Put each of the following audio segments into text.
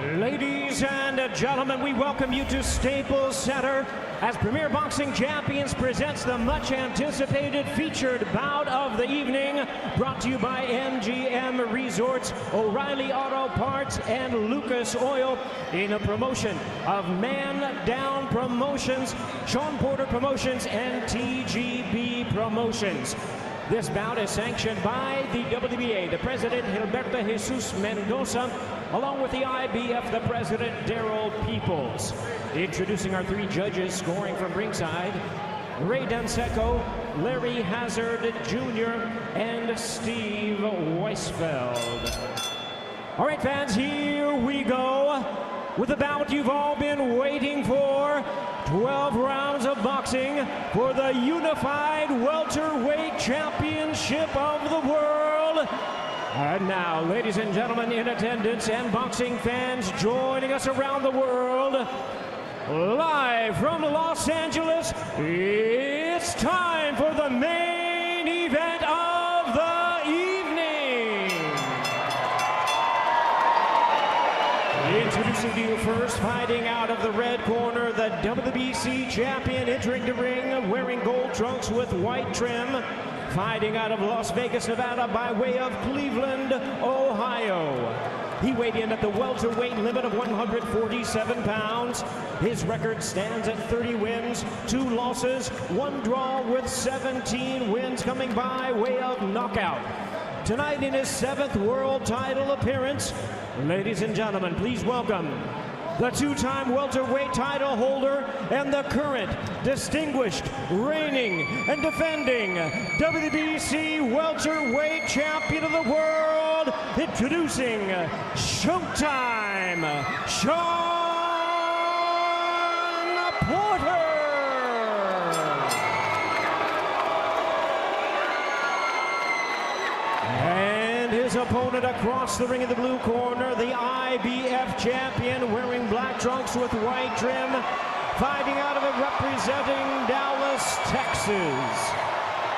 Ladies and gentlemen, we welcome you to Staples Center as Premier Boxing Champions presents the much anticipated featured bout of the evening, brought to you by MGM Resorts, O'Reilly Auto Parts, and Lucas Oil, in a promotion of Man Down Promotions, Sean Porter Promotions, and TGB Promotions. This bout is sanctioned by the WBA, the President Gilberto Jesus Mendoza, along with the IBF, the President Daryl Peoples. Introducing our three judges scoring from ringside, Ray Danseco, Larry Hazard Jr., and Steve Weisfeld. All right, fans, here we go with the bout you've all been waiting for. 12 rounds of boxing for the Unified Welterweight Championship of the World. And now, ladies and gentlemen in attendance and boxing fans joining us around the world, live from Los Angeles, it's time for the main event of the evening. Introducing to you first, fighting out of the red corner, the WBC champion, entering the ring wearing gold trunks with white trim. Fighting out of Las Vegas, Nevada, by way of Cleveland, Ohio. He weighed in at the welterweight limit of 147 pounds. His record stands at 30 wins, 2 losses, 1 draw, with 17 wins coming by way of knockout. Tonight, in his 7th world title appearance, ladies and gentlemen, please welcome the 2-time welterweight title holder and the current distinguished, reigning, and defending WBC welterweight champion of the world, introducing Showtime, Sean Porter. His opponent across the ring in the blue corner, the IBF champion, wearing black trunks with white trim, fighting out of it, representing Dallas, Texas.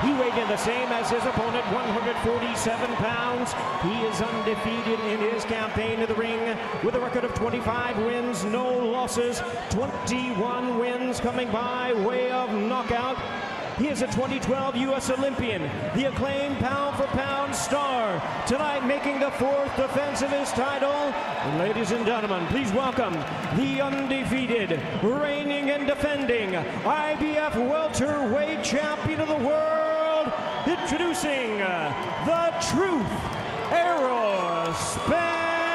He weighed in the same as his opponent, 147 pounds. He is undefeated in his campaign in the ring with a record of 25 wins, no losses, 21 wins coming by way of knockout. He is a 2012 U.S. Olympian, the acclaimed pound-for-pound star. Tonight, making the 4th defense of his title, ladies and gentlemen, please welcome the undefeated, reigning and defending IBF welterweight champion of the world, introducing the Truth, Errol Spence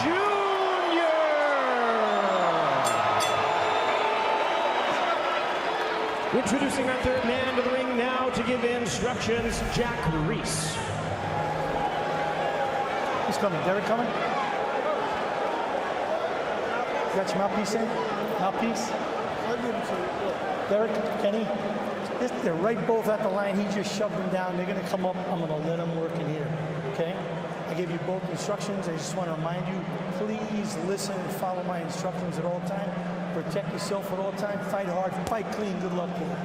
Jr. Introducing our third man to the ring now to give instructions, Jack Reese. Who's coming? Derek coming? You got your mouthpiece in? Mouthpiece? Derek, Kenny? They're right both at the line. He just shoved them down. They're going to come up. I'm going to let them work in here. Okay? I gave you both instructions. I just want to remind you, please listen and follow my instructions at all times. Protect yourself at all times. Fight hard. Fight clean. Good luck to you.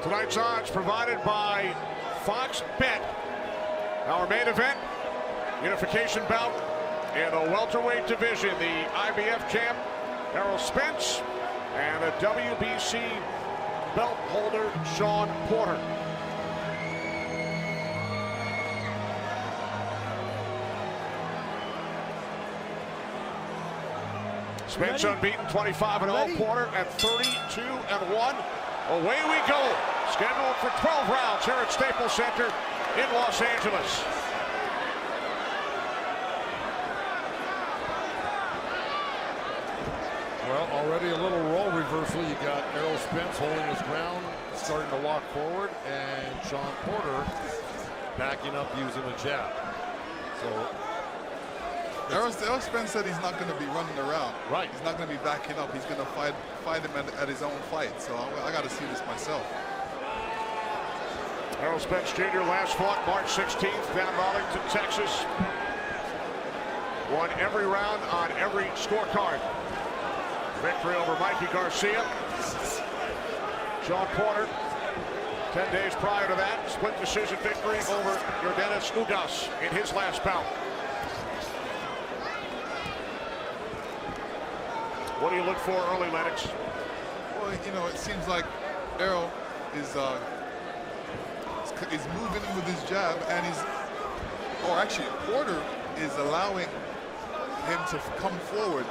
Tonight's odds provided by Fox Bet. Our main event, unification bout in the welterweight division. The IBF champ, Errol Spence, and the WBC belt holder, Sean Porter. Spence unbeaten, 25-0. Porter at 32-1. Away we go. Scheduled for 12 rounds here at Staples Center in Los Angeles. Well, already a little role reversal. You got Errol Spence holding his ground, starting to walk forward, and Sean Porter backing up using a jab. So Errol Spence said he's not going to be running around. Right. He's not going to be backing up. He's going to fight him at his own fight. So I got to see this myself. Errol Spence Jr. last fought March 16th down in Arlington, Texas. Won every round on every scorecard. Victory over Mikey Garcia. Sean Porter, 10 days prior to that, split decision victory over Yordenis Ugas in his last bout. What do you look for early, Lennox? Well, you know, it seems like Errol is moving with his jab, and actually Porter is allowing him to come forward,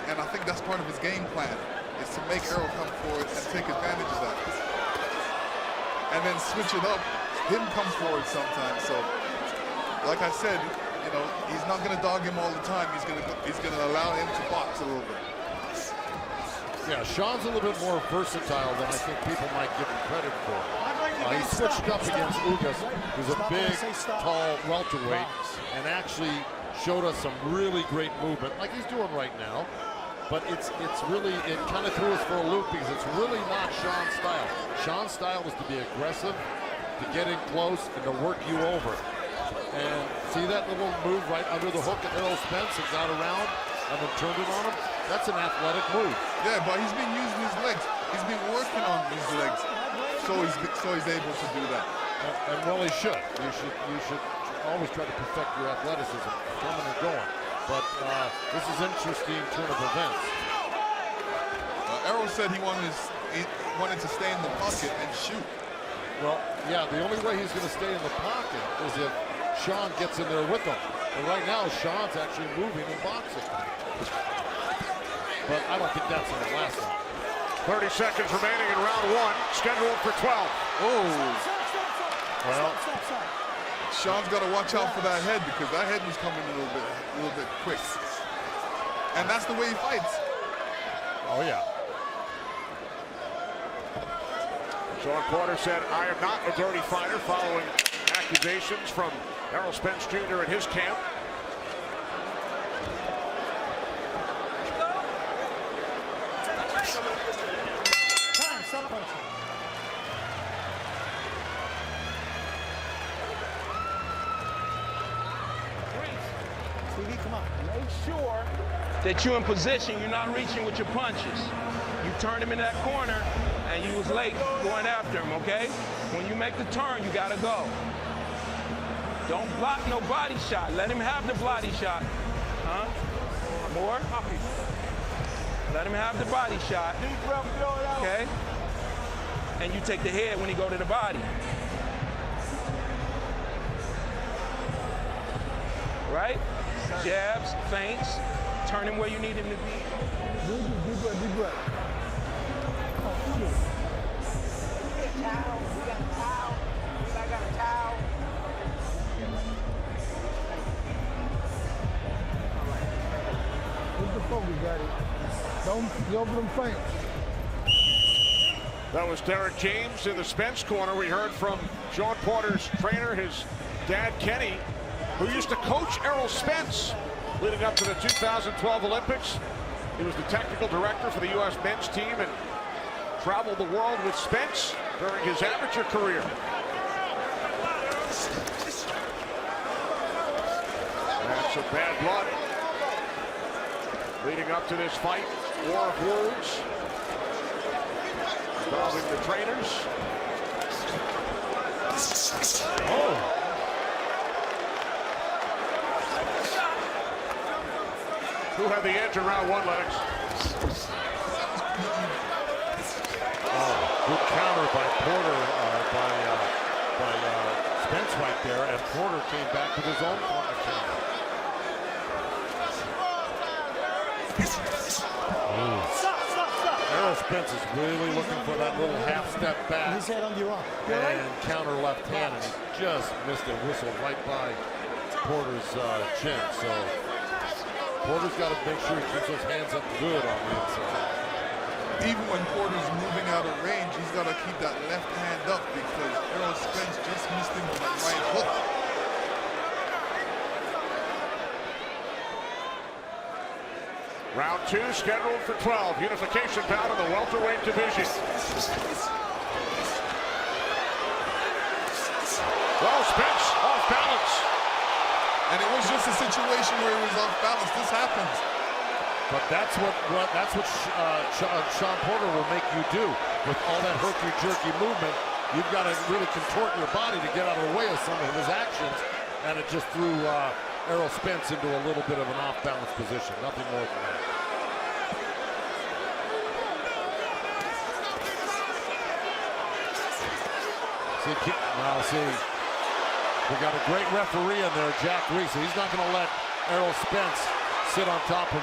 and I think that's part of his game plan, is to make Errol come forward and take advantage of that, and then switch it up, him come forward sometimes. So, like I said, you know, he's not going to dog him all the time. He's going to allow him to box a little bit. Yeah, Sean's a little bit more versatile than I think people might give him credit for. He switched up against Ugas, who's a big, tall welterweight, and actually showed us some really great movement, like he's doing right now. But it kind of threw us for a loop because it's really not Sean's style. Sean's style is to be aggressive, to get in close, and to work you over. And see that little move right under the hook at Errol Spence and got around and then turned it on him? That's an athletic move. Yeah, but he's been using his legs. He's been working on his legs, so he's able to do that. And well, he should. You should always try to perfect your athleticism, coming and going. But this is an interesting turn of events. Errol said he wanted to stay in the pocket and shoot. Well, yeah, the only way he's going to stay in the pocket is if Sean gets in there with him. And right now, Sean's actually moving and boxing. But I don't think that's going to last long. 30 seconds remaining in round one, scheduled for 12. Oh. Well, Sean's got to watch out for that head, because that head was coming a little bit quick. And that's the way he fights. Oh, yeah. Sean Porter said, "I am not a dirty fighter," following accusations from Errol Spence Jr. in his camp. Come on. Make sure that you're in position, you're not reaching with your punches. You turned him in that corner and you was late going after him, okay? When you make the turn, you gotta go. Don't block no body shot. Let him have the body shot. Huh? More? Let him have the body shot. Okay? And you take the head when he go to the body. Right? Jabs, feints, turn him where you need him to be. Deep breath. I got a towel. Where's the focus, Daddy? Don't go for them feints. That was Derek James in the Spence corner. We heard from Sean Porter's trainer, his dad, Kenny, who used to coach Errol Spence leading up to the 2012 Olympics. He was the technical director for the U.S. men's team and traveled the world with Spence during his amateur career. That's some bad blood leading up to this fight. War of words involving the trainers. Oh. Who had the edge in round one, Lennox? Oh, good counter by Porter, by Spence right there, and Porter came back with his own counter. Errol Spence is really looking for that little half step back. His head on your arm. And counter left hand, and he just missed a whistle right by Porter's chin. So Porter's got to make sure he keeps those hands up good on the inside. Even when Porter's moving out of range, he's got to keep that left hand up, because Errol Spence just missed him with that right hook. Round two scheduled for 12. Unification bout in the welterweight division. Well, Spence off balance. And it was just a situation where he was off balance. This happens. But that's what Sean Porter will make you do with all that herky-jerky movement. You've got to really contort your body to get out of the way of some of his actions, and it just threw Errol Spence into a little bit of an off-balance position. Nothing more than that. See, we got a great referee in there, Jack Reese. He's not going to let Errol Spence sit on top of,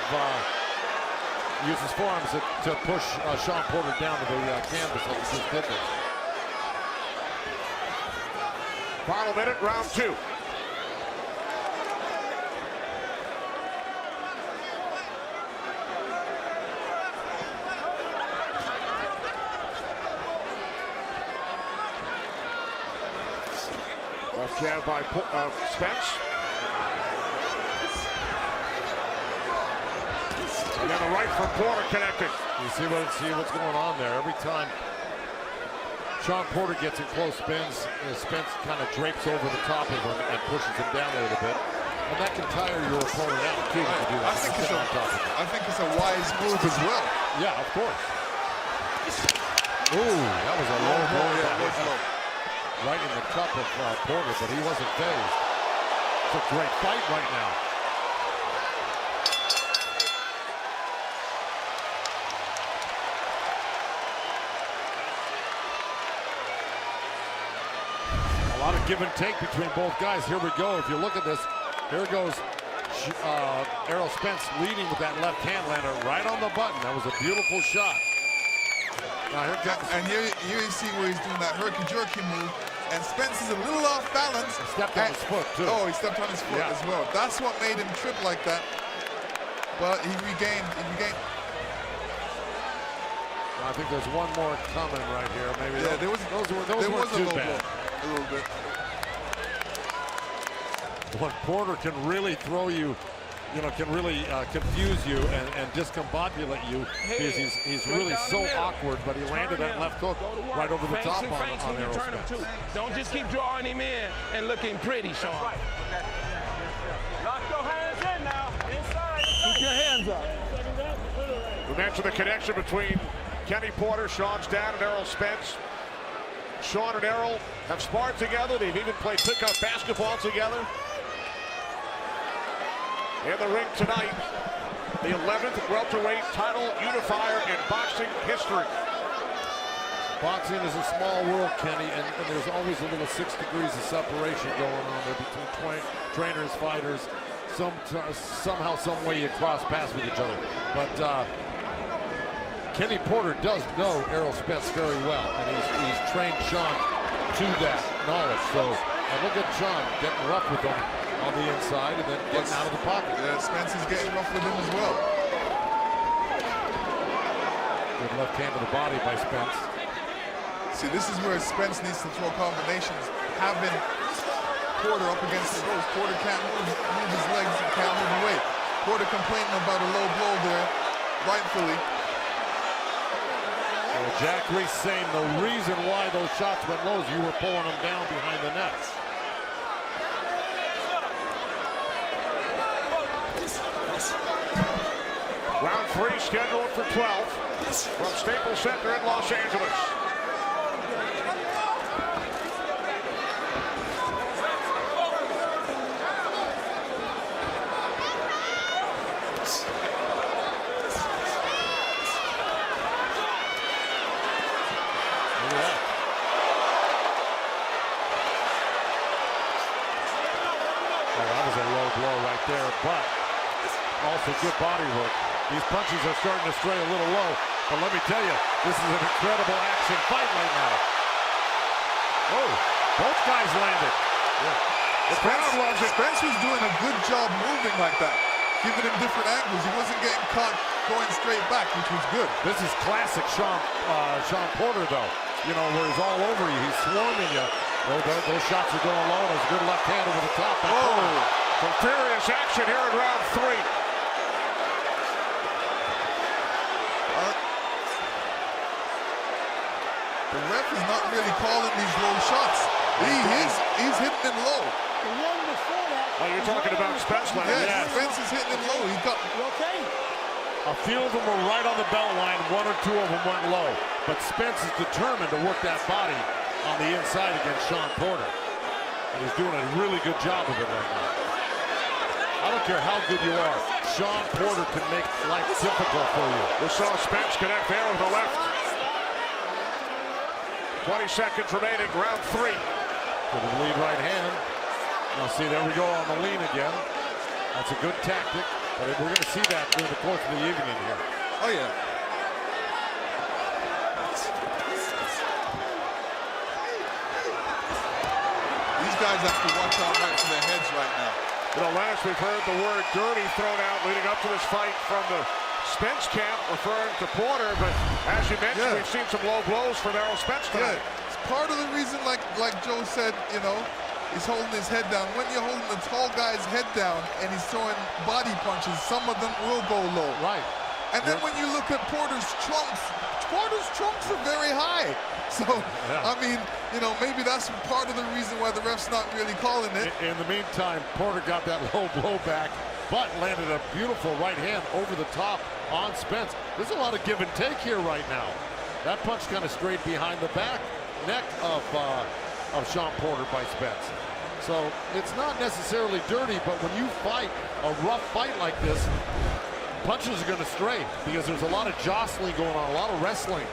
use his forearms to push Sean Porter down to the canvas like he just did there. Final minute, round 2. Left jab by Spence. And then the right from Porter connected. You see what's going on there. Every time Sean Porter gets in close spins, Spence kind of drapes over the top of him and pushes him down a little bit. And that can tire your opponent out too. I think it's a wise move as well. Yeah, of course. Ooh, that was a low blow. Yeah, it was low. Right in the cup of Porter, but he wasn't phased. It's a great fight right now. A lot of give and take between both guys. Here we go. If you look at this, here goes Errol Spence leading with that left hand, landed right on the button. That was a beautiful shot. Now here comes, and here you see where he's doing that herky-jerky move, and Spence is a little off balance. He stepped on his foot too. Oh, he stepped on his foot as well. That's what made him trip like that. But he regained. I think there's one more coming right here. Maybe those weren't too bad. A little bit. When Porter can really throw you, can really confuse you and discombobulate you because he's really so awkward, but he landed that left hook right over the top on Errol Spence. Don't just keep drawing him in and looking pretty, Sean. Lock your hands in now. Inside. Keep your hands up. We mentioned the connection between Kenny Porter, Sean's dad, and Errol Spence. Sean and Errol have sparred together. They've even played pickup basketball together. In the ring tonight, the 11th welterweight title unifier in boxing history. Boxing is a small world, Kenny, and there's always a little 6 degrees of separation going on there between trainers, fighters. Somehow, some way you cross paths with each other. But Kenny Porter does know Errol Spence very well, and he's trained Sean to that knowledge. So, and look at Sean getting rough with him on the inside and then getting out of the pocket. Yeah, Spence is getting rough with him as well. Good left hand to the body by Spence. See, this is where Spence needs to throw combinations. Having Porter up against the ropes. Porter can't move his legs, he can't move away. Porter complaining about a low blow there, rightfully. Well, Jack Reese saying the reason why those shots went low is you were pulling them down behind the nets. Round 3 scheduled for 12 from Staples Center in Los Angeles. But also good body work. These punches are starting to stray a little low, but let me tell you, this is an incredible action fight right now. Oh, both guys landed. Yeah. The crowd loves it. Spence was doing a good job moving like that, giving him different angles. He wasn't getting caught going straight back, which was good. This is classic Sean Porter, though. You know, where he's all over you, he's swarming you. Those shots are going low, and there's a good left hand over the top. Oh. Some furious action here in round 3. The ref is not really calling these low shots. He's hitting them low. The one before that. Oh, you're talking about Spence. Yeah, Spence is hitting him low. He got. You okay? A few of them were right on the bell line, one or two of them went low. But Spence is determined to work that body on the inside against Sean Porter. And he's doing a really good job of it right now. I don't care how good you are, Sean Porter can make life difficult for you. We saw Spence connect there with the left. 20 seconds remaining, round 3. With the lead right hand. Now see, there we go on the lean again. That's a good tactic, but we're going to see that during the course of the evening here. Oh, yeah. These guys have to watch out right for their heads right now. You know, last we've heard the word dirty thrown out leading up to this fight from the Spence camp, referring to Porter, but as you mentioned, we've seen some low blows from Errol Spence tonight. Yeah, it's part of the reason, like Joe said, you know, he's holding his head down. When you're holding the tall guy's head down and he's throwing body punches, some of them will go low. Right. And then when you look at Porter's trunks are very high. So, I mean, you know, maybe that's part of the reason why the ref's not really calling it. In the meantime, Porter got that low blow back, but landed a beautiful right hand over the top on Spence. There's a lot of give and take here right now. That punch kind of straight behind the neck of Sean Porter by Spence. So it's not necessarily dirty, but when you fight a rough fight like this, punches are going to stray because there's a lot of jostling going on, a lot of wrestling.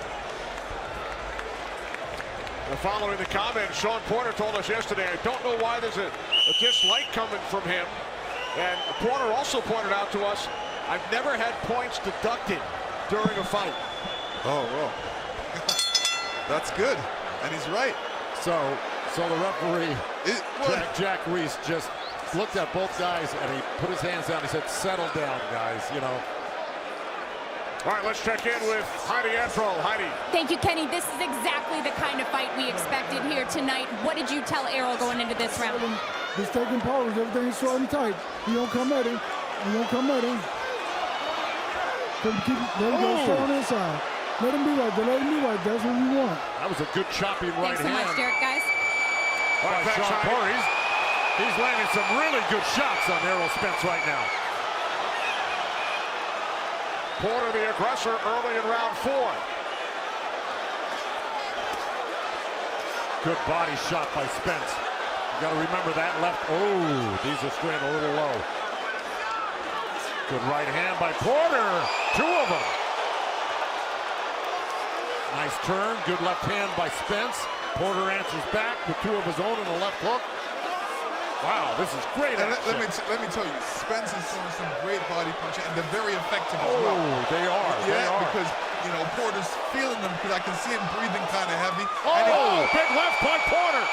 Well, following the comment, Sean Porter told us yesterday, I don't know why there's a dislike coming from him. And Porter also pointed out to us, I've never had points deducted during a fight. Oh, well. That's good. And he's right. So the referee, Jack Reese, just looked at both guys and he put his hands down. He said, settle down, guys, you know. All right, let's check in with Heidi Afro. Heidi. Thank you, Kenny. This is exactly the kind of fight we expected here tonight. What did you tell Errol going into this round? He's taking powers. Everything's short and tight. He don't come at him. He don't come at him. Let him go straight on the inside. Let him be right there. Let him be right there. That's what we want. That was a good chopping right hand. Thanks so much, Derek, guys. All right, Sean Porter, he's landing some really good shots on Errol Spence right now. Porter, the aggressor, early in round 4. Good body shot by Spence. You got to remember that left. Oh, these are straying a little low. Good right hand by Porter. 2 of them. Nice turn. Good left hand by Spence. Porter answers back with 2 of his own and a left hook. Wow, this is great action. Let me tell you, Spence is throwing some great body punches, and they're very effective as well. Oh, they are. Yeah, they are. because, you know, Porter's feeling them because I can see him breathing kind of heavy. Oh, big left by Porter.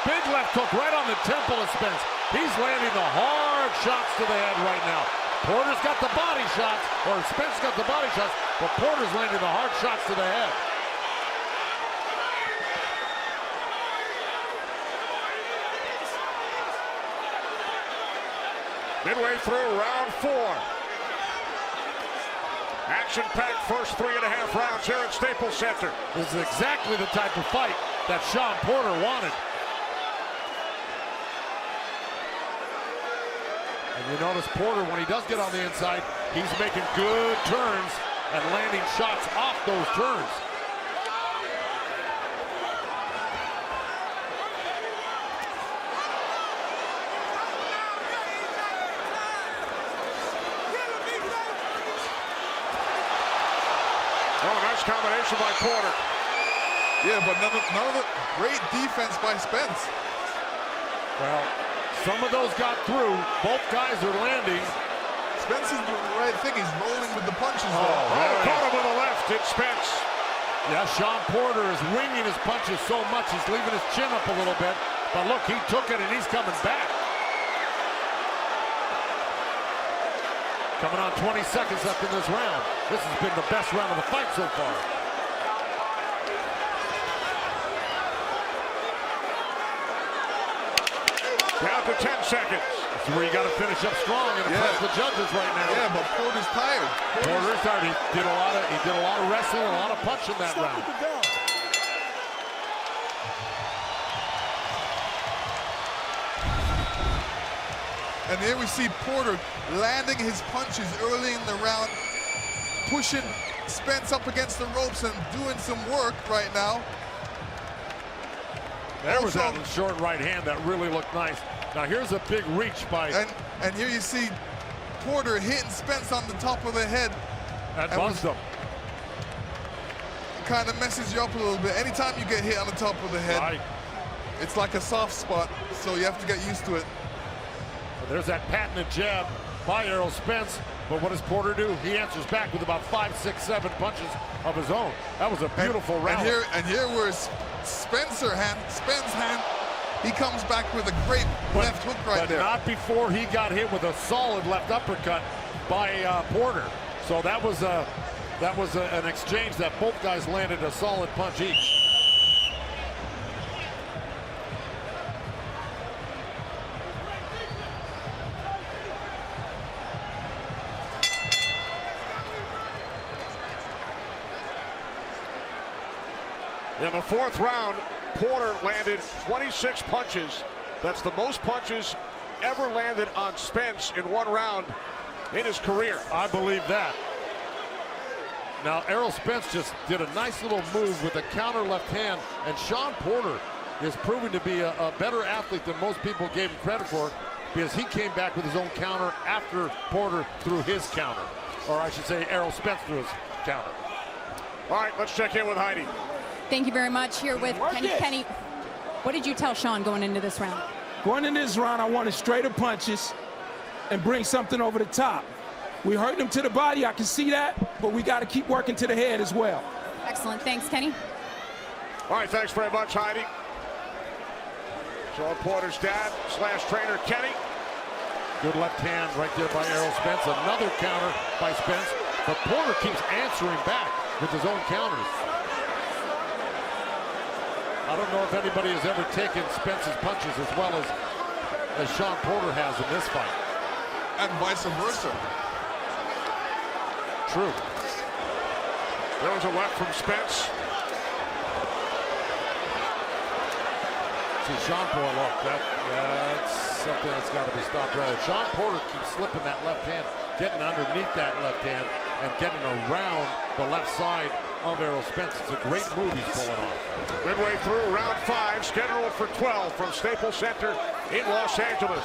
Big left hook right on the temple of Spence. He's landing the hard shots to the head right now. Porter's got the body shots, or Spence got the body shots, but Porter's landing the hard shots to the head. Midway through round 4. Action-packed first 3.5 rounds here at Staples Center. This is exactly the type of fight that Sean Porter wanted. And you notice Porter, when he does get on the inside, he's making good turns and landing shots off those turns. Oh, nice combination by Porter. Yeah, but none of the great defense by Spence. Well, some of those got through. Both guys are landing. Spence is doing the right thing. He's rolling with the punches. Caught him with a left. It's Spence. Yeah, Sean Porter is winging his punches so much, he's leaving his chin up a little bit. But look, he took it and he's coming back. Coming on 20 seconds left in this round. This has been the best round of the fight so far. Down to 10 seconds. That's where you got to finish up strong and impress the judges right now. Yeah, but Porter's tired. Porter's tired. He did a lot of wrestling, a lot of punching that round. And here we see Porter landing his punches early in the round. pushing Spence up against the ropes and doing some work right now. There was that short right hand that really looked nice. Now here's a big reach by... And here you see Porter hitting Spence on the top of the head. That buzzed him. Kind of messes you up a little bit. Anytime you get hit on the top of the head, right, it's like a soft spot, so you have to get used to it. There's that patented jab by Errol Spence, but what does Porter do? He answers back with about 5, 6, 7 punches of his own. That was a beautiful round. And here where's Spence's hand, he comes back with a great left hook right there. But not before he got hit with a solid left uppercut by Porter. So that was an exchange that both guys landed a solid punch each. In the 4th round, Porter landed 26 punches. That's the most punches ever landed on Spence in one round in his career. I believe that. Now, Errol Spence just did a nice little move with a counter left hand, and Sean Porter is proving to be a better athlete than most people gave him credit for, because he came back with his own counter after Porter threw his counter. Or I should say Errol Spence threw his counter. All right, let's check in with Heidi. Thank you very much. Here with Kenny. Kenny, what did you tell Sean going into this round? Going into this round, I wanted straighter punches and bring something over the top. We hurt him to the body, I can see that, but we got to keep working to the head as well. Excellent. Thanks, Kenny. All right, thanks very much, Heidi. Sean Porter's dad / trainer, Kenny. Good left hand right there by Errol Spence. Another counter by Spence, but Porter keeps answering back with his own counters. I don't know if anybody has ever taken Spence's punches as well as Sean Porter has in this fight. And vice versa. True. There was a left from Spence. See, Sean Porter, look, that's something that's got to be stopped right. Sean Porter keeps slipping that left hand, getting underneath that left hand, and getting around the left side of Errol Spence. It's a great move he's pulling off. Midway through round 5, scheduled for 12 from Staples Center in Los Angeles.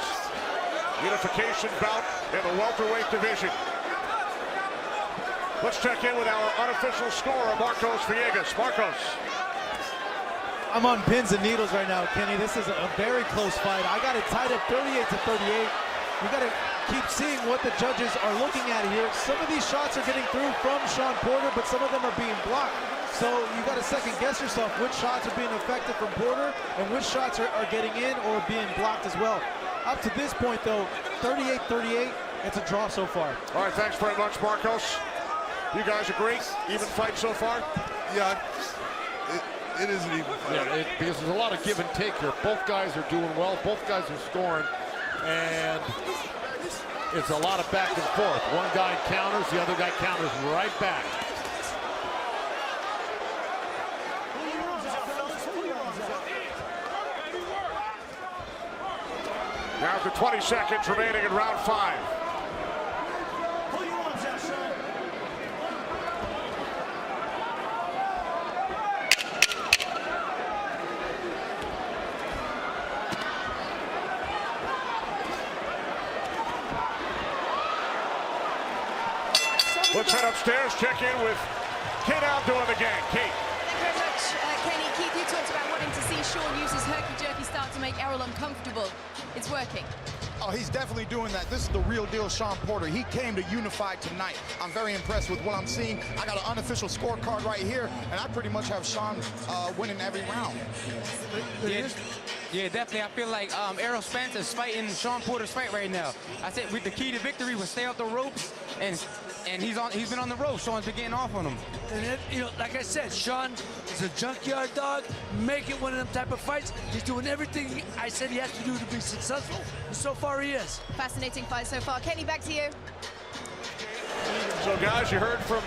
Unification bout in the welterweight division. Let's check in with our unofficial scorer, Marcos Villegas. Marcos. I'm on pins and needles right now, Kenny. This is a very close fight. I got it tied up 38-38. We got to keep seeing what the judges are looking at here. Some of these shots are getting through from Sean Porter, but some of them are being blocked. So you got to second guess yourself which shots are being effective from Porter and which shots are getting in or being blocked as well. Up to this point, though, 38-38, it's a draw so far. All right, thanks very much, Marcos. You guys agree? Even fight so far? Yeah, it is an even fight. Yeah, because there's a lot of give and take here. Both guys are doing well. Both guys are scoring. And it's a lot of back and forth. One guy counters, the other guy counters right back. Now to 20 seconds remaining in round 5. Let's head upstairs, check in with Kate Aldo in the gang. Kate. Thank you very much, Kenny. Keith, you talked about wanting to see Sean use his herky-jerky style to make Errol uncomfortable. It's working. Oh, he's definitely doing that. This is the real deal Sean Porter. He came to unify tonight. I'm very impressed with what I'm seeing. I got an unofficial scorecard right here, and I pretty much have Sean winning every round. Yeah, definitely. I feel like Errol Spence is fighting Sean Porter's fight right now. I said with the key to victory was stay off the ropes, and he's been on the ropes. Sean's been getting off on him. And like I said, Sean is a junkyard dog, making one of them type of fights. He's doing everything I said he has to do to be successful, and so far he is. Fascinating fight so far. Kenny, back to you. So guys, you heard from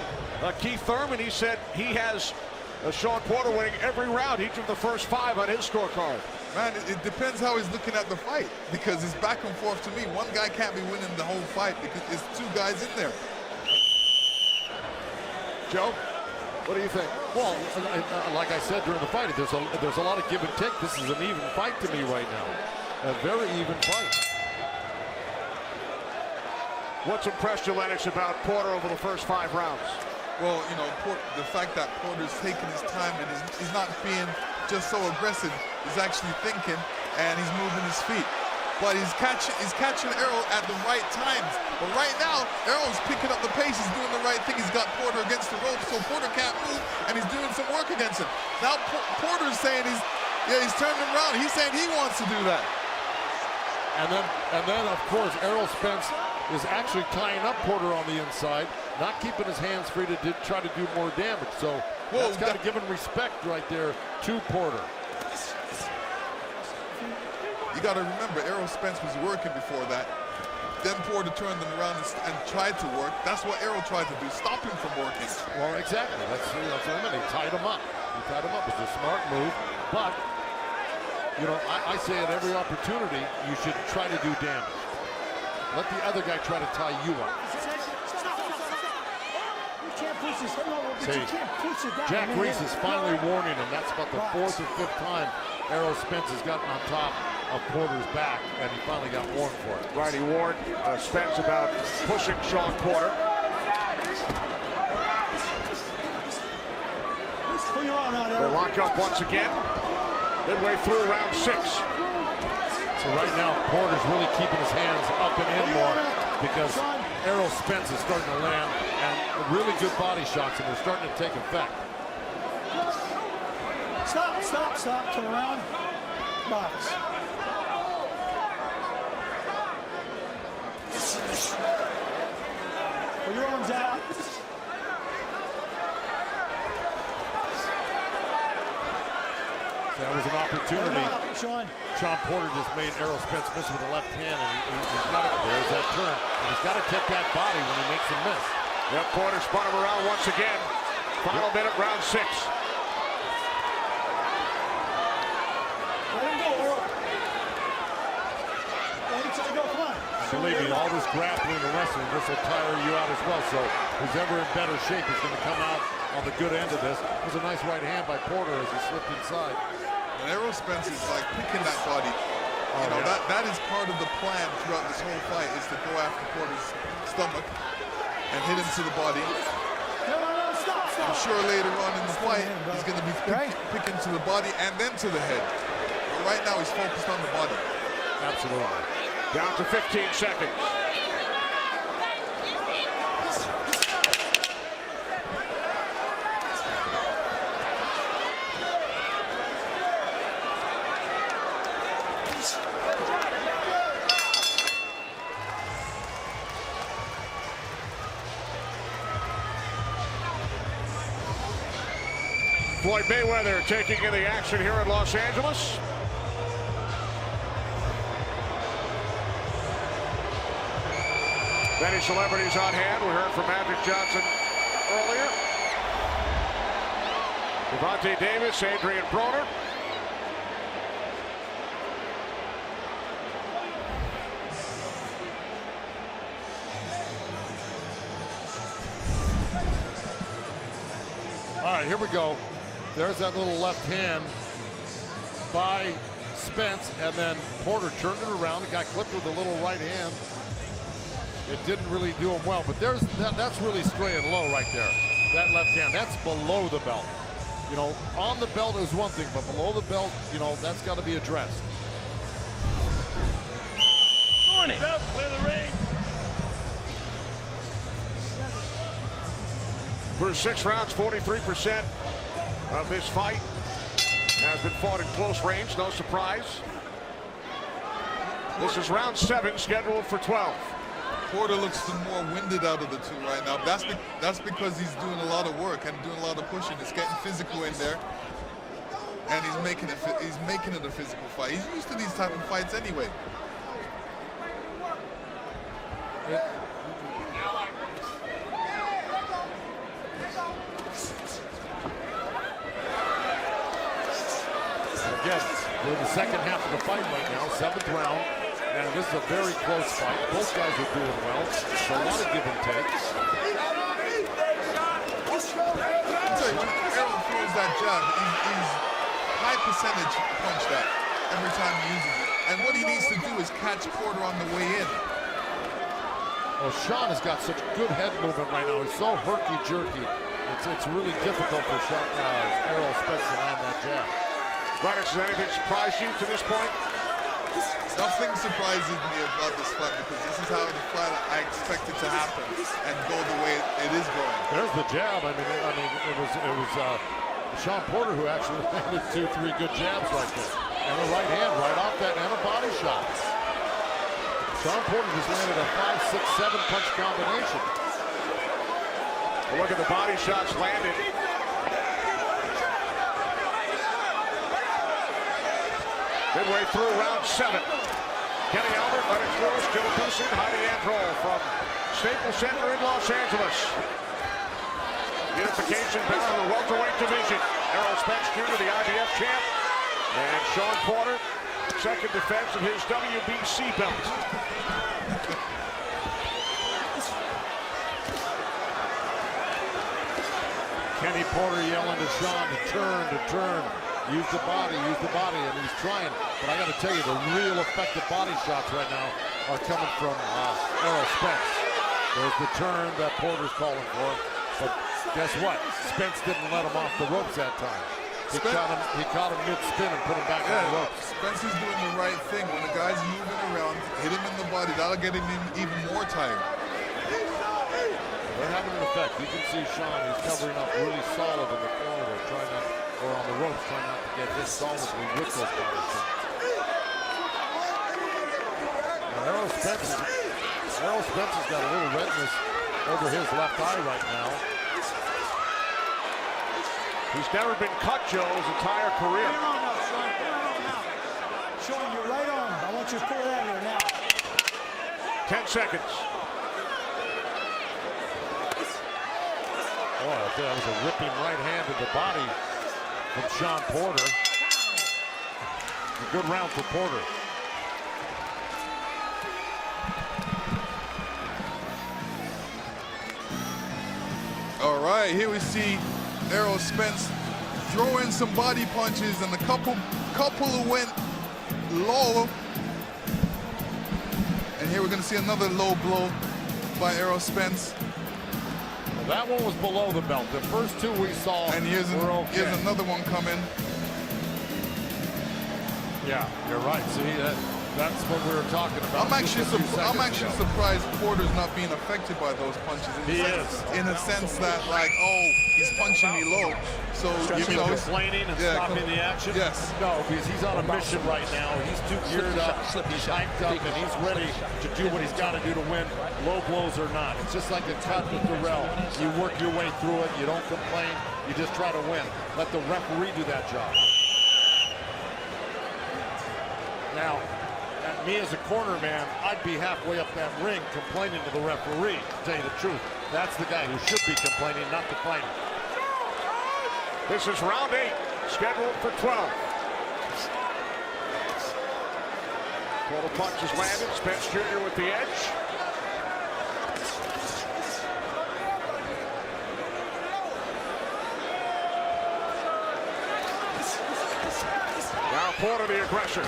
Keith Thurman. He said he has Sean Porter winning every round, each of the first 5 on his scorecard. Man, it depends how he's looking at the fight, because it's back and forth to me. One guy can't be winning the whole fight because there's 2 guys in there. Joe, what do you think? Well, like I said during the fight, there's a lot of give and take. This is an even fight to me right now. A very even fight. What's impressed you, Lennox, about Porter over the first 5 rounds? Well, you know, the fact that Porter's taking his time and he's not being just so aggressive. He's actually thinking and he's moving his feet. But he's catching Errol at the right times. But right now, Errol's picking up the pace. He's doing the right thing. He's got Porter against the rope, so Porter can't move, and he's doing some work against him. Now Porter's saying he's turning him around. He's saying he wants to do that. And then of course Errol Spence is actually tying up Porter on the inside, not keeping his hands free to try to do more damage. So that's kind of giving respect right there to Porter. You got to remember, Errol Spence was working before that. Then Porter turned him around and tried to work. That's what Errol tried to do, stop him from working. Well, exactly. That's what I mean. He tied him up. He tied him up. It's a smart move. But, you know, I say at every opportunity, you should try to do damage. Let the other guy try to tie you up. See, Jack Reese is finally warning him. That's about the 4th or 5th time Errol Spence has gotten on top of Porter's back, and he finally got warned for it. Right, he warned Spence about pushing Sean Porter. They lock up once again, midway through round 6. So right now, Porter's really keeping his hands up and in more because Errol Spence is starting to land and really good body shots, and they're starting to take effect. Stop, turn around, box. Put your arms out. That was an opportunity. Sean Porter just made Errol Spence miss with the left hand, and he's got it. There's that turn. And he's got to take that body when he makes him miss. Yep, Porter spun him around once again. Final minute, round 6. Let him go, Errol. Come on. Believe me, all this grappling and wrestling, this will tire you out as well. So who's ever in better shape is going to come out on the good end of this. It was a nice right hand by Porter as he slipped inside. And Errol Spence is like picking that body. You know, that is part of the plan throughout this whole fight, is to go after Porter's stomach and hit him to the body. Stop. I'm sure later on in the fight, he's going to be picking to the body and then to the head. But right now, he's focused on the body. Absolutely. Down to 15 seconds. Floyd Mayweather taking in the action here in Los Angeles. Many celebrities on hand. We heard from Magic Johnson earlier. Devontae Davis, Adrian Broner. All right, here we go. There's that little left hand by Spence, and then Porter turned it around. The guy clipped with a little right hand. It didn't really do him well, but that's really straight and low right there. That left hand, that's below the belt. You know, on the belt is one thing, but below the belt, you know, that's got to be addressed. Clear the ring. Through 6 rounds, 43% of this fight has been fought in close range. No surprise. This is round 7, scheduled for 12. Porter looks the more winded out of the two right now. That's because he's doing a lot of work and doing a lot of pushing. It's getting physical in there, and he's making it a physical fight. He's used to these type of fights anyway. Again, we're in the second half of the fight right now, 7th round. And this is a very close fight. Both guys are doing well. There's a lot of give and take. tell you, when Errol throws that jab, he's high percentage punch that every time he uses it. And what he needs to do is catch Porter on the way in. Well, Sean has got such good head movement right now. He's so herky-jerky. It's really difficult for Errol Spence to land that jab. Brennan, has anything surprised you to this point? Nothing surprises me about this fight because this is how the fight I expect it to happen and go the way it is going. There's the jab. I mean, it was Sean Porter who actually landed 2-3 good jabs right there, and a right hand right off that, and a body shot. Sean Porter just landed a 5, 6, 7 punch combination. Well, look at the body shots landed. Midway through round 7. Kenny Albert, Lennox Lewis, Joe Ducey, Heidi Androl from Staples Center in Los Angeles. Unification bout in the welterweight division. Errol Spence Jr., the IBF champ, and Sean Porter, second defense of his WBC belt. Kenny Porter yelling to Sean to turn. Use the body, and he's trying. But I got to tell you, the real effective body shots right now are coming from Errol Spence. There's the turn that Porter's calling for. But guess what? Spence didn't let him off the ropes that time. He caught him mid-spin and put him back on the ropes. Spence is doing the right thing. When the guy's moving around, hit him in the body, that'll get him even more tired. They're having an effect. You can see Sean, he's covering up really solid in the corner there, trying not, or on the ropes, trying not to get hit solidly with those body shots. Now, Errol Spence has got a little redness over his left eye right now. He's never been cut, Joe, his entire career. Sean, your right arm. I want you to pull it out here now. 10 seconds. Oh, that was a ripping right hand to the body from Sean Porter. A good round for Porter. All right, here we see Errol Spence throw in some body punches and a couple who went low. And here we're going to see another low blow by Errol Spence. That one was below the belt. The first two we saw and here's another one coming. Yeah, you're right. See, that's what we were talking about. I'm actually surprised Porter's not being affected by those punches. In a sense that, like, oh, he's punching me low. So you know, complaining and stopping the action. Yes. No, because he's on a mission right now. He's too geared up. He's hyped up, and he's ready to do what he's got to do to win, low blows or not. It's just like a cut with Darrell. You work your way through it. You don't complain. You just try to win. Let the referee do that job. Now, me as a corner man, I'd be halfway up that ring complaining to the referee, to tell you the truth. That's the guy who should be complaining, not the fighter. This is round 8, scheduled for 12. Total punches landed. Spence Jr. with the edge. Now Porter the aggressor.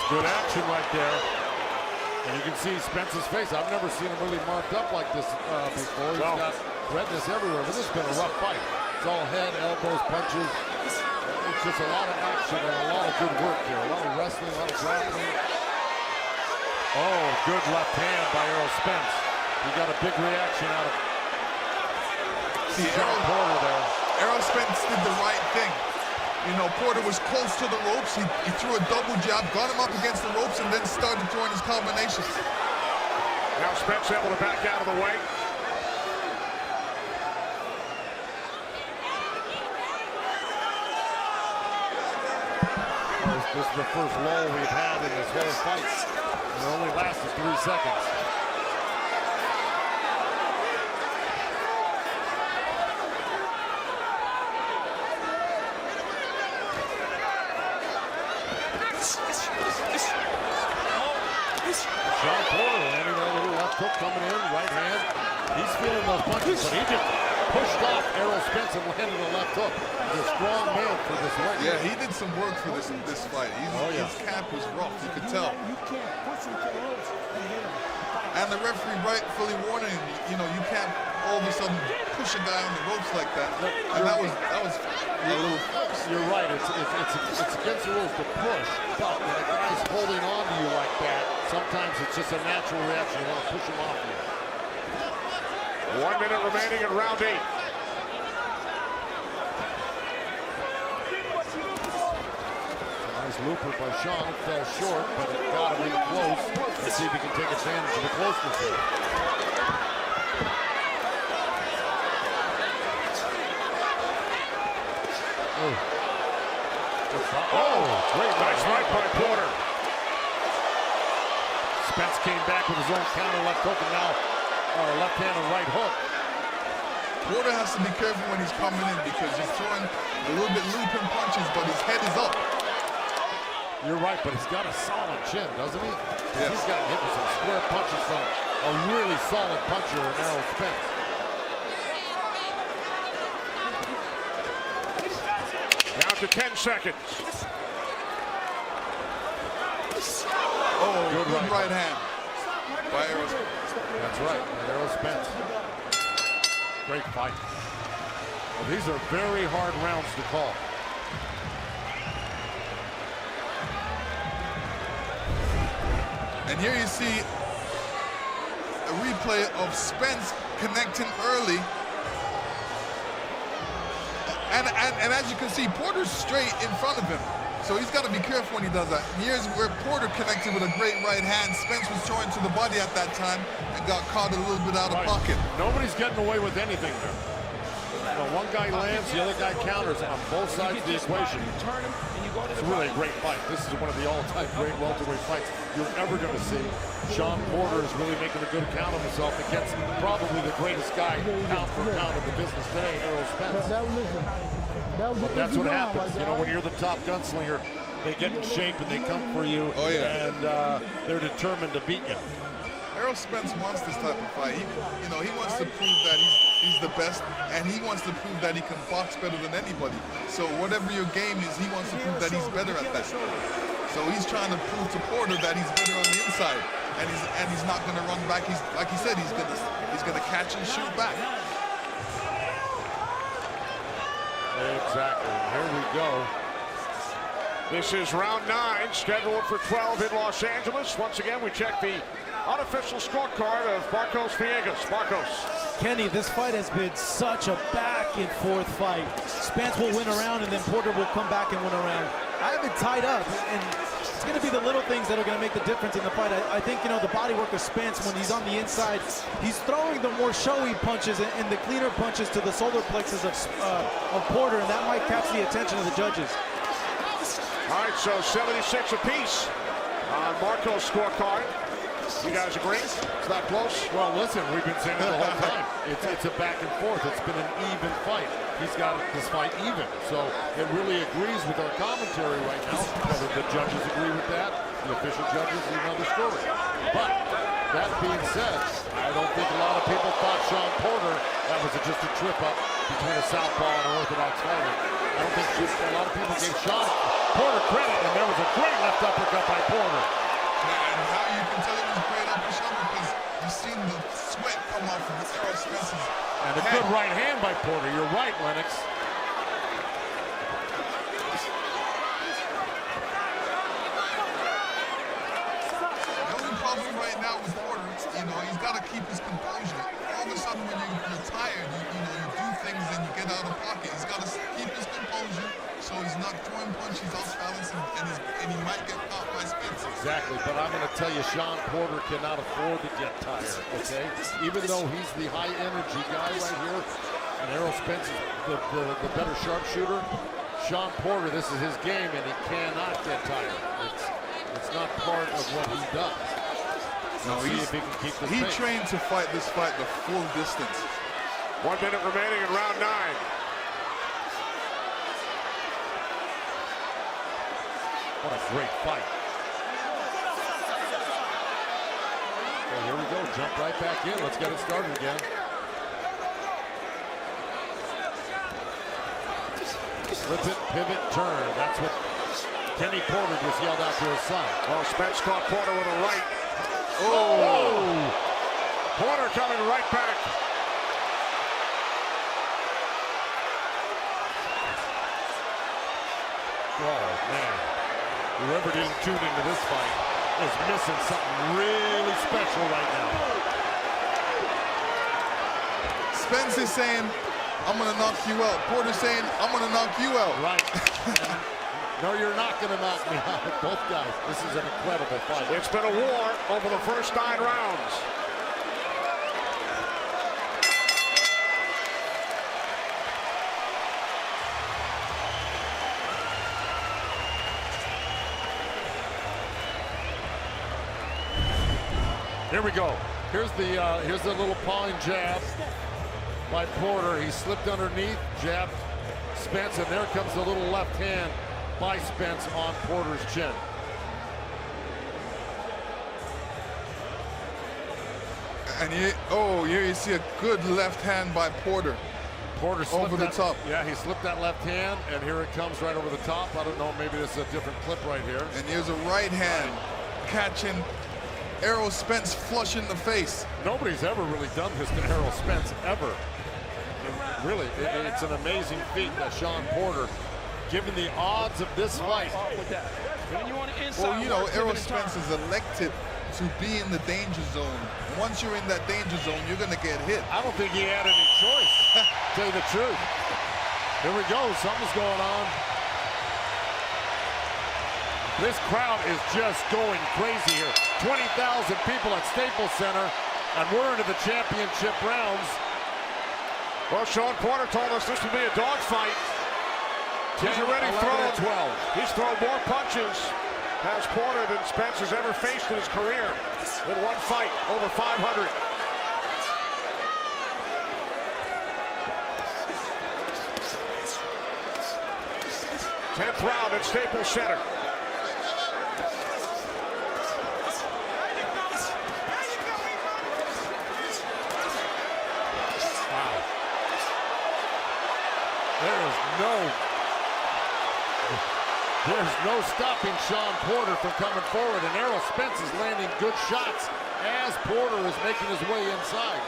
Good action right there. And you can see Spence's face. I've never seen him really marked up like this before. He's got redness everywhere, but this has been a rough fight. It's all head, elbows, punches. It's just a lot of action and a lot of good work here. A lot of wrestling, a lot of grappling. Oh, good left hand by Errol Spence. He got a big reaction out of Sean Porter there. Errol Spence did the right thing. You know, Porter was close to the ropes. He threw a double jab, got him up against the ropes, and then started throwing his combinations. Now Spence able to back out of the way. This is the first lull we've had in this whole fight. It only lasted 3 seconds. Sean Porter landing that little left hook coming in, right hand. He's feeling those punches, but he just pushed off Errol Spence and landed a left hook. He's a strong man for this weight. Yeah, he did some work for this fight. His camp was rough, you could tell. And the referee rightfully warning him, you know, you can't all of a sudden push a guy on the ropes like that. And that was a little force. You're right, it's against the rules to push, but when a guy's holding on to you like that, sometimes it's just a natural reaction. You want to push him off you. 1 minute remaining in round 8. Nice looper by Sean, fell short, but it got him in close. Let's see if he can take advantage of the closeness here. Great nice right by Porter. Spence came back with his own counter left hook and now left hand and right hook. Porter has to be careful when he's coming in because he's throwing a little bit looping punches, but his head is up. You're right, but he's got a solid chin, doesn't he? Yes. He's got hit with some square punches from a really solid puncher in Errol Spence. Down to 10 seconds. Oh, good right hand by Errol Spence. That's right, Errol Spence. Great fight. Well, these are very hard rounds to call. And here you see a replay of Spence connecting early. And as you can see, Porter's straight in front of him. So he's got to be careful when he does that. Here's where Porter connected with a great right hand. Spence was throwing to the body at that time and got caught a little bit out of pocket. Nobody's getting away with anything there. You know, one guy lands, the other guy counters on both sides of the equation. It's really a great fight. This is one of the all-time great welterweight fights you're ever going to see. Sean Porter is really making a good account of himself against probably the greatest guy pound for pound in the business today, Errol Spence. That's what happens. You know, when you're the top gunslinger, they get in shape and they come for you, and they're determined to beat you. Errol Spence wants this type of fight. He wants to prove that he's the best, and he wants to prove that he can box better than anybody. So whatever your game is, he wants to prove that he's better at that. So he's trying to prove to Porter that he's better on the inside, and he's not going to run back. He's like he said, he's going to catch and shoot back. Exactly. Here we go. This is round 9, scheduled for 12 in Los Angeles. Once again, we check the unofficial scorecard of Marcos Villegas. Marcos. Kenny, this fight has been such a back and forth fight. Spence will win a round and then Porter will come back and win a round. I have it tied up, and it's going to be the little things that are going to make the difference in the fight. I think, you know, the body work of Spence when he's on the inside, he's throwing the more showy punches and the cleaner punches to the solar plexus of Porter, and that might catch the attention of the judges. All right, so 76 apiece on Marco's scorecard. You guys agree? It's not close? Well, listen, we've been saying it the whole time. It's a back and forth. It's been an even fight. He's got this fight even. So it really agrees with our commentary right now. Whether the judges agree with that, the official judges, is another story. But that being said, I don't think a lot of people thought Sean Porter, that was just a trip up between a southpaw and an orthodox fighter. I don't think a lot of people gave Sean Porter credit, and there was a great left uppercut by Porter. And how you can tell it was great uppercut because you've seen the sweat come off of Errol Spence's and a good right hand by Porter. You're right, Lennox. The only problem right now with Porter, you know, he's got to keep his composure. All of a sudden, when you're tired, you do things and you get out of pocket. He's got to keep his composure so he's not throwing punches off balance and he might get caught by Spence. Exactly, but I'm going to tell you, Sean Porter cannot afford to get tired, okay? Even though he's the high-energy guy right here, and Errol Spence is the better sharpshooter, Sean Porter, this is his game, and he cannot get tired. It's not part of what he does. No, see if he can keep the pace. trained to fight this fight the full distance. 1 minute remaining in round 9. What a great fight. Okay, here we we go. Jump right back in. Let's get it started again. Flip it, pivot, turn. That's what Kenny Porter just yelled out to his side. Oh, Spence caught Porter with a right. Oh! Porter coming right back. Oh, man. Whoever didn't tune into this fight is missing something really special right now. Spence is saying, I'm going to knock you out. Porter's saying, I'm going to knock you out. Right. No, you're not going to knock me out. Both guys. This is an incredible fight. It's been a war over the first 9 rounds. Here we go. Here's the little pawing jab by Porter. He slipped underneath, jabbed Spence, and there comes the little left hand by Spence on Porter's chin. And here you see a good left hand by Porter. Porter slipped over the top. Yeah, he slipped that left hand, and here it comes right over the top. I don't know, maybe this is a different clip right here. And here's a right hand catching Errol Spence flush in the face. Nobody's ever really done this to Errol Spence, ever. Really, it's an amazing feat that Sean Porter, given the odds of this fight. Well, you know, Errol Spence is elected to be in the danger zone. Once you're in that danger zone, you're going to get hit. I don't think he had any choice, to tell you the truth. Here we go, something's going on. This crowd is just going crazy here. 20,000 people at Staples Center, and we're into the championship rounds. Well, Sean Porter told us this would be a dogfight. He's already thrown 12. He's thrown more punches as Porter than Spence has ever faced in his career in one fight, over 500. Tenth round at Staples Center. There's no stopping Sean Porter from coming forward, and Errol Spence is landing good shots as Porter is making his way inside.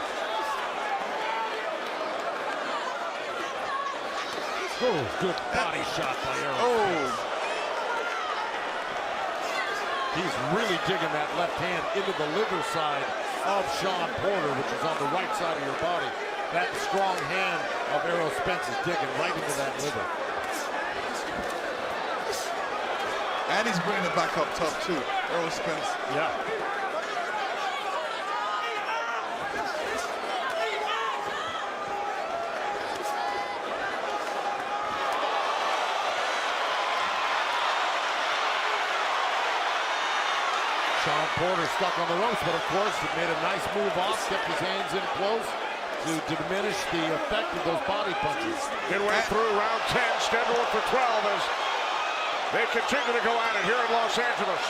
Oh, good body shot by Errol Spence. He's really digging that left hand into the liver side of Sean Porter, which is on the right side of your body. That strong hand of Errol Spence is digging right into that liver. And he's bringing it back up top too, Errol Spence. Yeah. Sean Porter stuck on the ropes, but of course he made a nice move off, kept his hands in close to diminish the effect of those body punches. Midway through round 10, scheduled for 12 as they continue to go at it here in Los Angeles.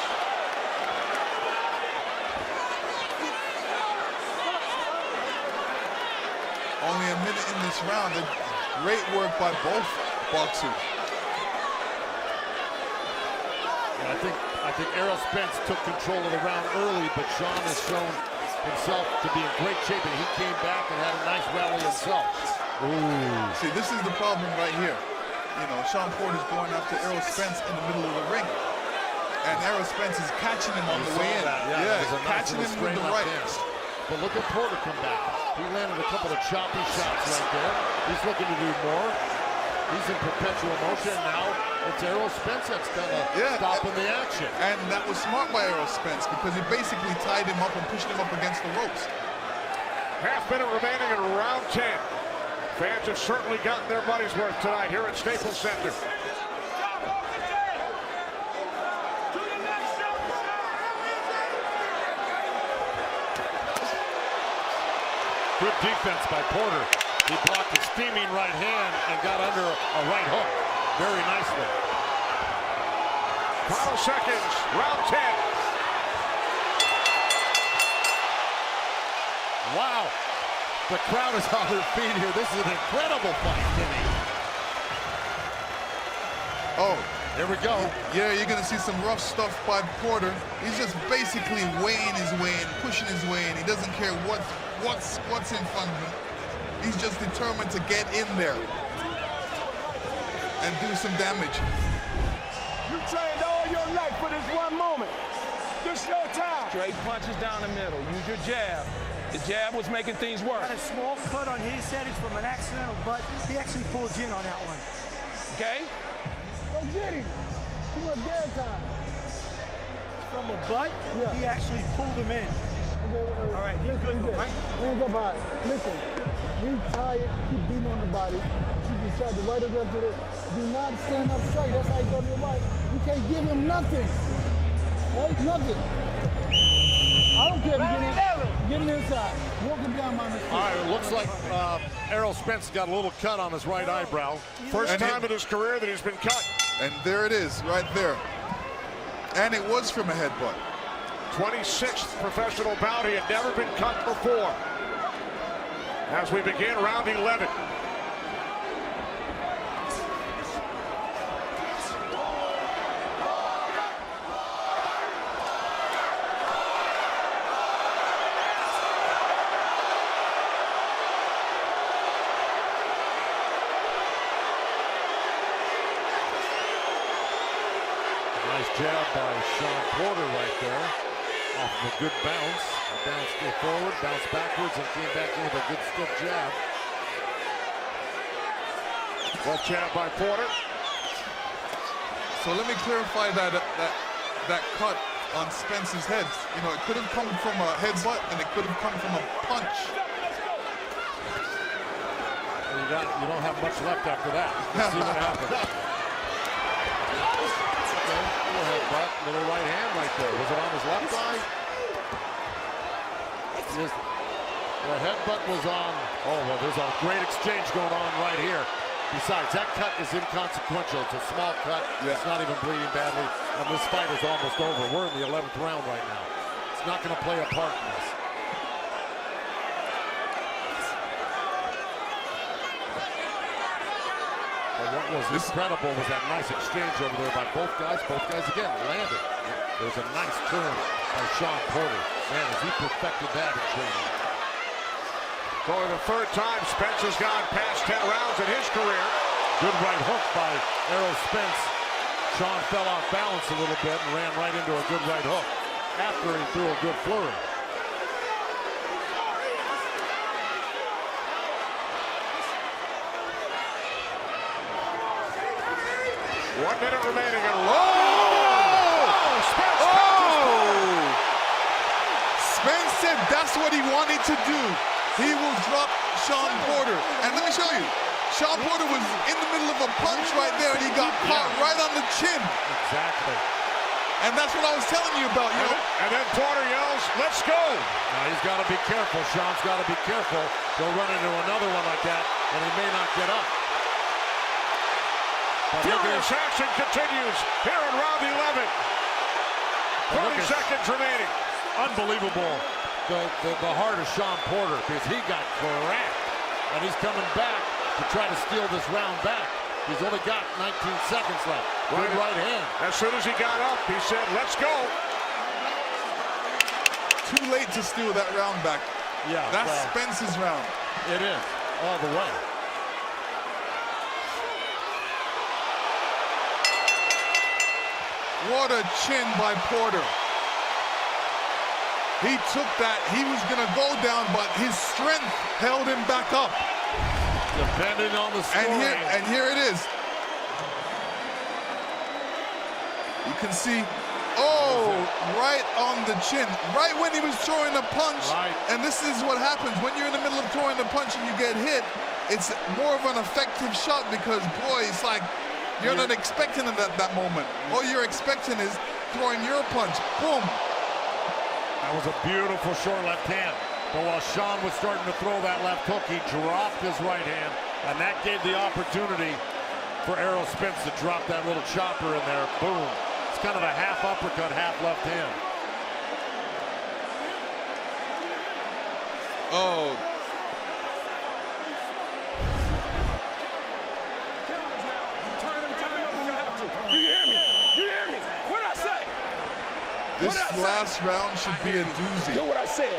Only a minute in this round. Great work by both boxers. And I think Errol Spence took control of the round early, but Sean has shown himself to be in great shape, and he came back and had a nice rally himself. Ooh. See, this is the problem right here. You know, Sean Porter's going after Errol Spence in the middle of the ring. And Errol Spence is catching him on the way in. Yeah, catching him with the right. But look at Porter come back. He landed a couple of choppy shots right there. He's looking to do more. He's in perpetual motion. Now it's Errol Spence that's kind of stopping the action. And that was smart by Errol Spence because he basically tied him up and pushed him up against the ropes. Half minute remaining in round 10. Fans have certainly gotten their money's worth tonight here at Staples Center. Good defense by Porter. He blocked a steaming right hand and got under a right hook very nicely. Final seconds, round 10. Wow. The crowd is on their feet here. This is an incredible fight, Kenny. Oh, here we go. Yeah, you're gonna see some rough stuff by Porter. He's just basically weighing his way in, pushing his way in. He doesn't care what's in front of him. He's just determined to get in there and do some damage. You trained all your life for this one moment. This your time. Straight punches down the middle. Use your jab. The jab was making things work. Got a small cut on his head. It's from an accidental butt. He actually pulled in on that one. Okay? Go get him. Too much dead time. From a butt, he actually pulled him in. Okay, all right, he's good, right? Hands up high. Listen, he's tired. Keep beating on the body. You can try to right against it. Do not stand up straight. That's how you go to your right. You can't give him nothing. Right? Nothing. I don't care if you get him inside. Walk him down my mistake. All right, it looks like Errol Spence got a little cut on his right eyebrow. First time in his career that he's been cut. And there it is, right there. And it was from a headbutt. 26th professional bout. He had never been cut before. As we begin round 11. Nice jab by Sean Porter right there. Off of a good bounce. A bounce go forward, bounce backwards, and came back in with a good stiff jab. Left jab by Porter. So let me clarify that cut on Spence's head. You know, it could have come from a headbutt and it could have come from a punch. You don't have much left after that. Let's see what happens. Little headbutt, little right hand right there. Was it on his left eye? The headbutt was on. Oh, well, there's a great exchange going on right here. Besides, that cut is inconsequential. It's a small cut. Yeah. It's not even bleeding badly. And this fight is almost over. We're in the 11th round right now. It's not going to play a part in this. What was incredible was that nice exchange over there by both guys. Both guys, again, landed. There's a nice turn by Sean Porter. Man, has he perfected that in training. For the third time, Spence has gone past 10 rounds in his career. Good right hook by Errol Spence. Sean fell off balance a little bit and ran right into a good right hook after he threw a good flurry. 1 minute remaining. Spence! Spence said that's what he wanted to do. He will drop Sean Porter. And let me show you. Sean Porter was in the middle of a punch right there, and he got caught right on the chin. Exactly. And that's what I was telling you about, you know. And then Porter yells, "Let's go!" Now he's got to be careful. Sean's got to be careful. He'll run into another one like that, and he may not get up. Furious action continues here in round 11. 30 seconds remaining. Unbelievable. The heart of Sean Porter, because he got cracked, and he's coming back to try to steal this round back. He's only got 19 seconds left. Good right hand. As soon as he got up, he said, "Let's go." Too late to steal that round back. Yeah, that's Spence's round. It is, all the way. What a chin by Porter. He took that. He was going to go down, but his strength held him back up. Depending on the scoring. And here it is. You can see, right on the chin. Right when he was throwing a punch. Right. And this is what happens. When you're in the middle of throwing a punch and you get hit, it's more of an effective shot because, boy, it's like you're not expecting it at that moment. All you're expecting is throwing your punch. Boom. That was a beautiful short left hand. But while Sean was starting to throw that left hook, he dropped his right hand, and that gave the opportunity for Errol Spence to drop that little chopper in there. Boom. It's kind of a half uppercut, half left hand. Oh. This last round should be a doozy. Do what I said.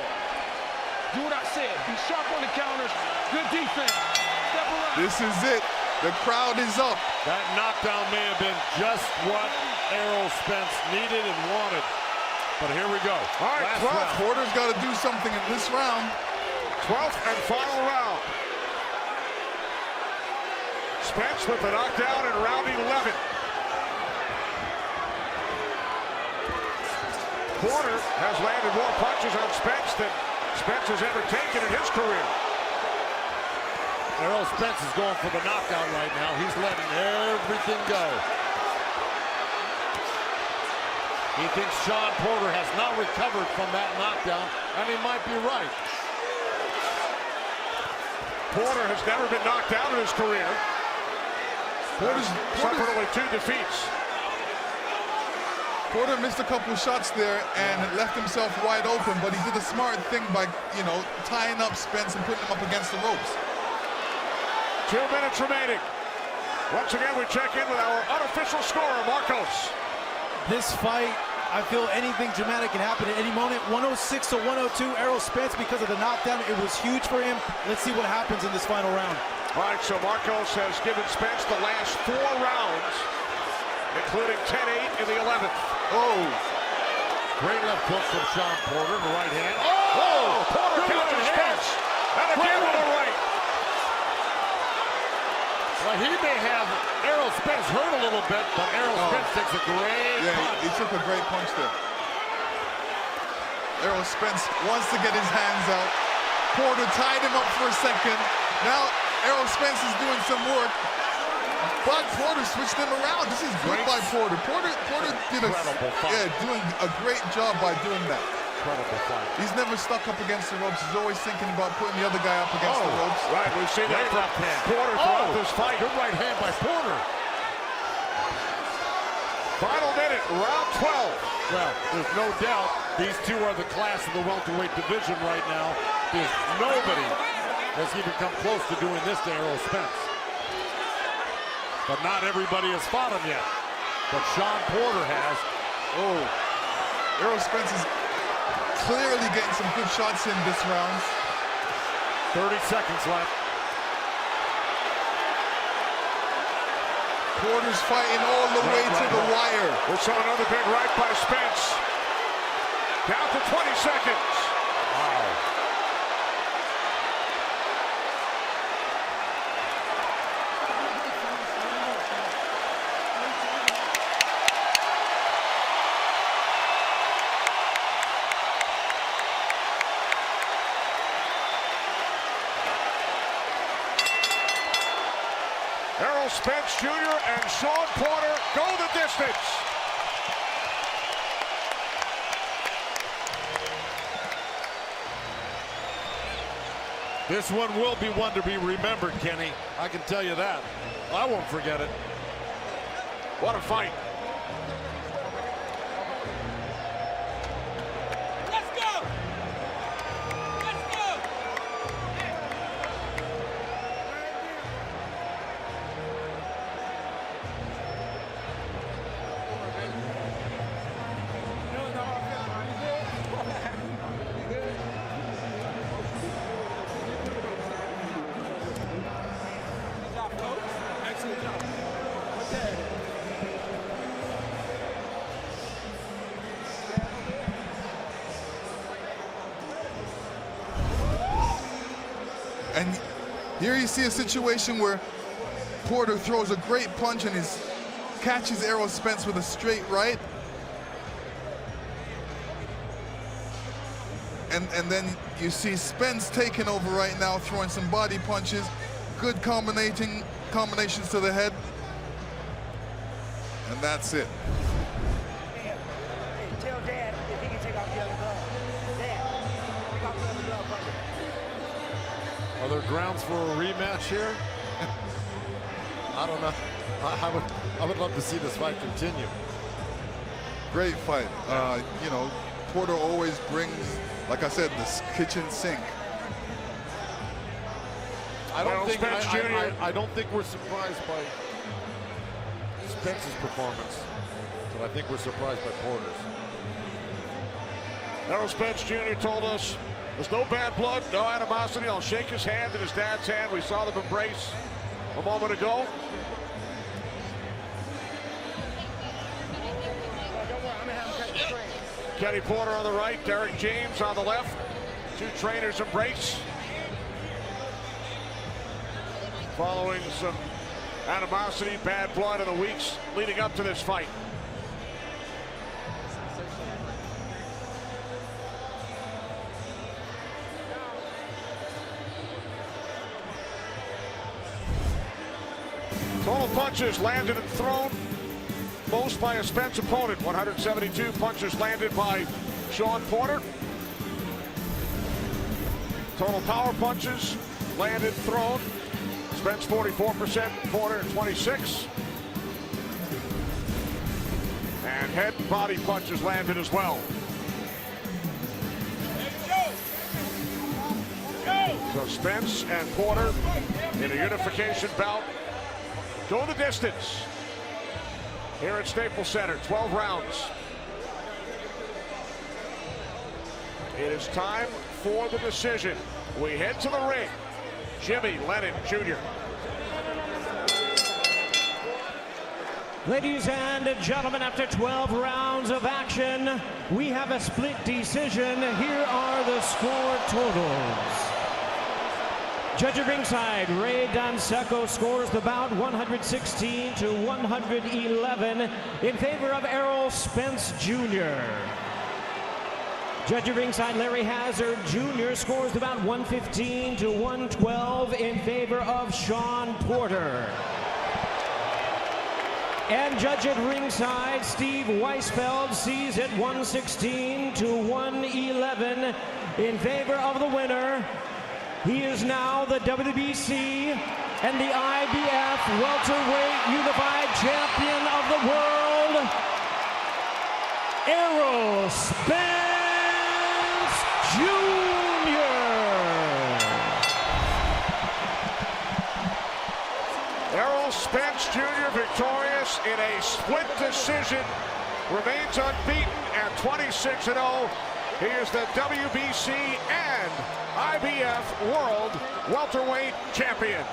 Do what I said. Be sharp on the counters. Good defense. Step around. This is it. The crowd is up. That knockdown may have been just what Errol Spence needed and wanted. But here we go. All right, 12th. Porter's got to do something in this round. 12th and final round. Spence with the knockdown in round 11. Porter has landed more punches on Spence than Spence has ever taken in his career. Errol Spence is going for the knockdown right now. He's letting everything go. He thinks Sean Porter has not recovered from that knockdown, and he might be right. Porter has never been knocked out in his career. Porter's suffered only 2 defeats. Porter missed a couple shots there and left himself wide open, but he did a smart thing by, you know, tying up Spence and putting him up against the ropes. 2 minutes remaining. Once again, we check in with our unofficial scorer, Marcos. This fight, I feel anything dramatic can happen at any moment. 106 to 102, Errol Spence because of the knockdown. It was huge for him. Let's see what happens in this final round. All right, so Marcos has given Spence the last 4 rounds, including 10-8 in the 11th. Oh, great left hook from Sean Porter, the right hand. Oh, Porter counters Spence. And again with a right. Well, he may have Errol Spence hurt a little bit, but Errol Spence takes a great punch. He took a great punch there. Errol Spence wants to get his hands out. Porter tied him up for a second. Now Errol Spence is doing some work, but Porter switched him around. This is good by Porter. Porter did doing a great job by doing that. Incredible fight. He's never stuck up against the ropes. He's always thinking about putting the other guy up against the ropes. Right, we've seen that from Porter throughout this fight. Good right hand by Porter. Final minute, round 12. Well, there's no doubt these two are the class of the welterweight division right now. There's nobody has even come close to doing this to Errol Spence. But not everybody has fought him yet. But Sean Porter has. Oh, Errol Spence is clearly getting some good shots in this round. 30 seconds left. Porter's fighting all the way to the wire. We saw another big right by Spence. Down to 20 seconds. Wow. Errol Spence Jr. and Sean Porter go the distance. This one will be one to be remembered, Kenny. I can tell you that. I won't forget it. What a fight. And here you see a situation where Porter throws a great punch and catches Errol Spence with a straight right. And then you see Spence taking over right now, throwing some body punches, good combinations to the head. And that's it. Hey, tell Dad if he can take off the other glove. Dad, take off the other glove, brother. Are there grounds for a rematch here? I don't know. I would love to see this fight continue. Great fight. You know, Porter always brings, like I said, this kitchen sink I don't think Spence Jr. I don't think we're surprised by Spence's performance, but I think we're surprised by Porter's. Errol Spence Jr. told us there's no bad blood, no animosity. I'll shake his hand and his dad's hand. We saw them embrace a moment ago. Kenny Porter on the right, Derek James on the left. Two trainers embrace. Following some animosity, bad blood in the weeks leading up to this fight. Total punches landed and thrown, most by a Spence opponent. 172 punches landed by Shawn Porter. Total power punches landed, thrown. Spence 44%, Porter 26%. And head and body punches landed as well. So Spence and Porter in a unification bout go the distance here at Staples Center. 12 rounds. It is time for the decision. We head to the ring. Jimmy Lennon Jr. Ladies and gentlemen, after 12 rounds of action, we have a split decision. Here are the score totals. Judge at ringside, Ray Danseco scores the bout 116 to 111 in favor of Errol Spence Jr. Judge at ringside, Larry Hazard Jr. scores the bout 115 to 112 in favor of Shawn Porter. And judge at ringside, Steve Weisfeld sees it 116 to 111 in favor of the winner. He is now the WBC and the IBF welterweight unified champion of the world, Errol Spence Jr. Errol Spence Jr. victorious in a split decision, remains unbeaten at 26-0. He is the WBC and IBF World Welterweight Champion.